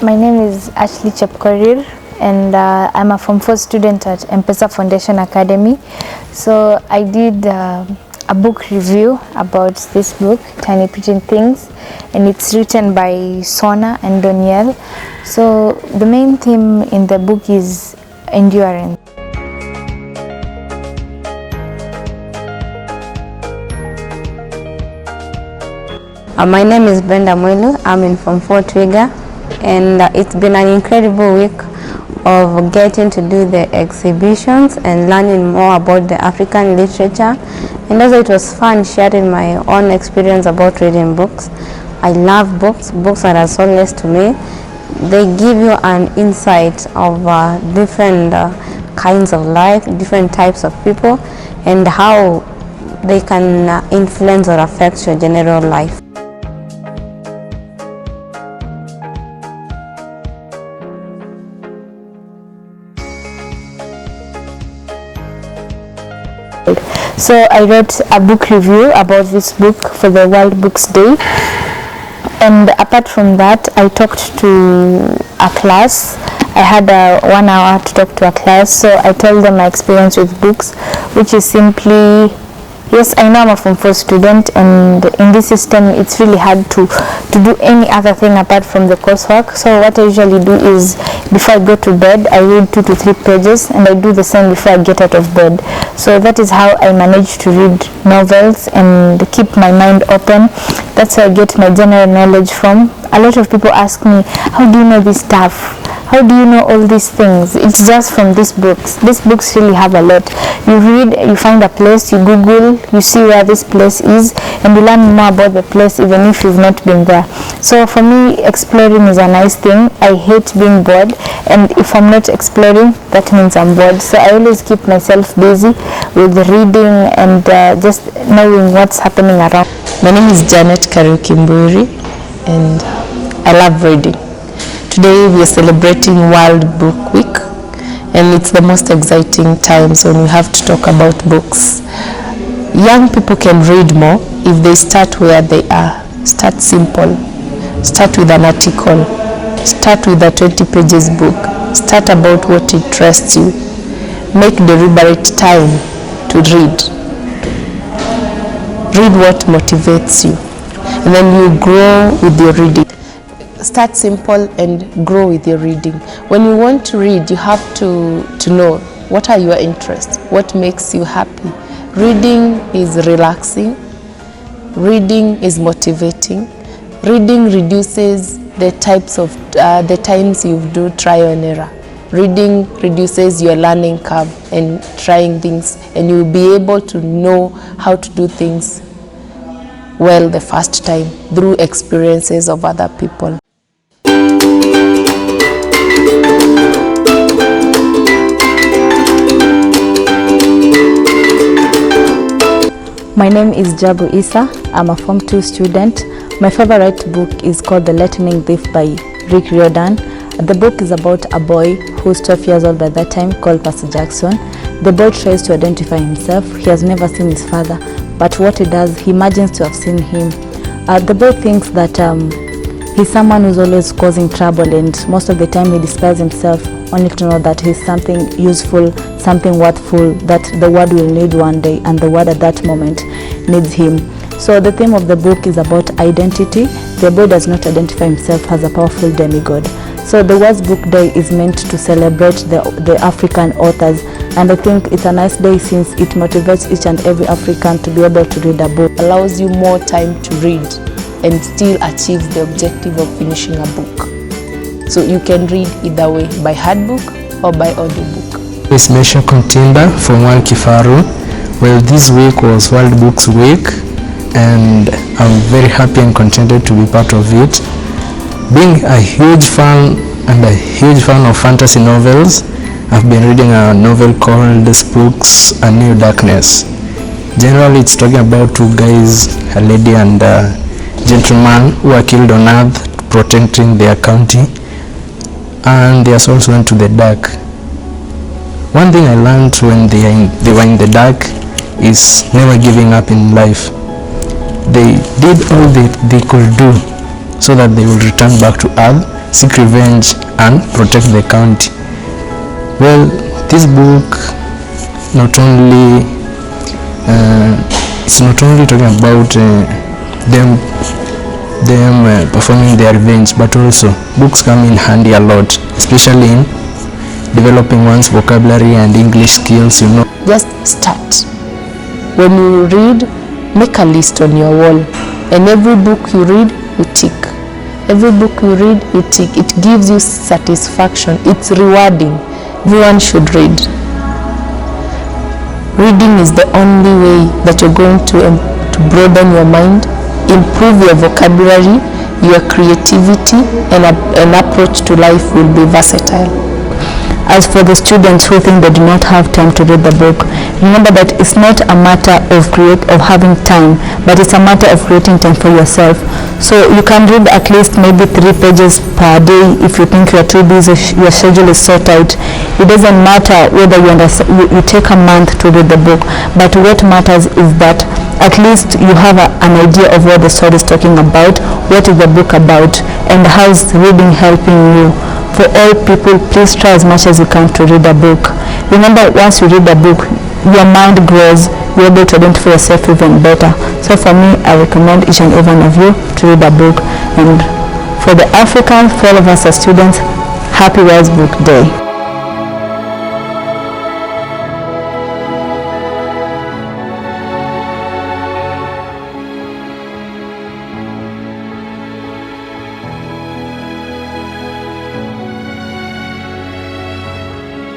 My name is Ashley Chepkorir, and I'm a Form 4 student at M-PESA Foundation Academy. So I did a book review about this book, Tiny Pretty Things, and it's written by Sona and Doniel. So the main theme in the book is endurance. My name is Brenda Mwelu. I'm in Form 4 Twiga, and it's been an incredible week of getting to do the exhibitions and learning more about the African literature, and also it was fun sharing my own experience about reading books. I love books. Books are a solace to me. They give you an insight of different kinds of life, different types of people, and how they can influence or affect your general life. So I wrote a book review about this book for the World Books Day, and apart from that I talked to a class. I had 1 hour to talk to a class, so I told them my experience with books, which is simply, yes, I know I'm a Form 4 student, and in this system it's really hard to do any other thing apart from the coursework. So what I usually do is, before I go to bed, I read 2 to 3 pages, and I do the same before I get out of bed. So that is how I manage to read novels and keep my mind open. That's where I get my general knowledge from. A lot of people ask me, how do you know this stuff? How do you know all these things? It's just from these books. These books really have a lot. You read, you find a place, you Google, you see where this place is, and you learn more about the place even if you've not been there. So for me, exploring is a nice thing. I hate being bored, and if I'm not exploring, that means I'm bored. So I always keep myself busy with reading and just knowing what's happening around. My name is Janet Karukimburi, and I love reading. Today we are celebrating World Book Week, and it's the most exciting times when we have to talk about books. Young people can read more if they start where they are. Start simple. Start with an article. Start with a 20 pages book. Start about what interests you. Make deliberate time to read. Read what motivates you, and then you grow with your reading. Start simple and grow with your reading. When you want to read, you have to know what are your interests, what makes you happy. Reading is relaxing. Reading is motivating. Reading reduces the times you do trial and error. Reading reduces your learning curve and trying things, and you'll be able to know how to do things well the first time through experiences of other people. My name is Jabu Isa. I'm a Form 2 student. My favorite book is called The Lightning Thief by Rick Riordan. The book is about a boy who's 12 years old by that time, called Pastor Jackson. The boy tries to identify himself. He has never seen his father, but what he does, he imagines to have seen him. The boy thinks that he's someone who's always causing trouble, and most of the time he despises himself, only to know that he's something useful, something worthful, that the world will need one day, and the world at that moment needs him. So the theme of the book is about identity. The boy does not identify himself as a powerful demigod. So the World Book Day is meant to celebrate the African authors, and I think it's a nice day since it motivates each and every African to be able to read a book. It allows you more time to read and still achieve the objective of finishing a book. So you can read either way, by hardbook or by audiobook. It's Mesha Kontinda from One Kifaru. Well, this week was World Books Week, and I'm very happy and contented to be part of it. Being a huge fan of fantasy novels, I've been reading a novel called Spooks, A New Darkness. Generally, it's talking about 2 guys, a lady and a gentleman, who are killed on Earth protecting their county, and their souls went to the dark. One thing I learned when they were in the dark is never giving up in life. They did all they could do so that they will return back to Earth seek revenge and protect the county. Well, this book it's not only talking about them performing their revenge, but also books come in handy a lot, especially in developing one's vocabulary and English skills, you know. Just start. When you read, make a list on your wall, and every book you read, you tick. Every book you read, you tick. It gives you satisfaction. It's rewarding. Everyone should read. Reading is the only way that you're going to broaden your mind, improve your vocabulary, your creativity, and an approach to life will be versatile. As for the students who think they do not have time to read the book, remember that it's not a matter of having time, but it's a matter of creating time for yourself. So you can read at least maybe 3 pages per day if you think you're too busy, your schedule is set out. It doesn't matter whether you take a month to read the book, but what matters is that at least you have an idea of what the story is talking about, what is the book about, and how is reading helping you. For all people, please try as much as you can to read a book. Remember, once you read a book, your mind grows, you're able to identify yourself even better. So for me, I recommend each and every one of you to read a book. And for the Africans, for all of us as students, happy World Book Day.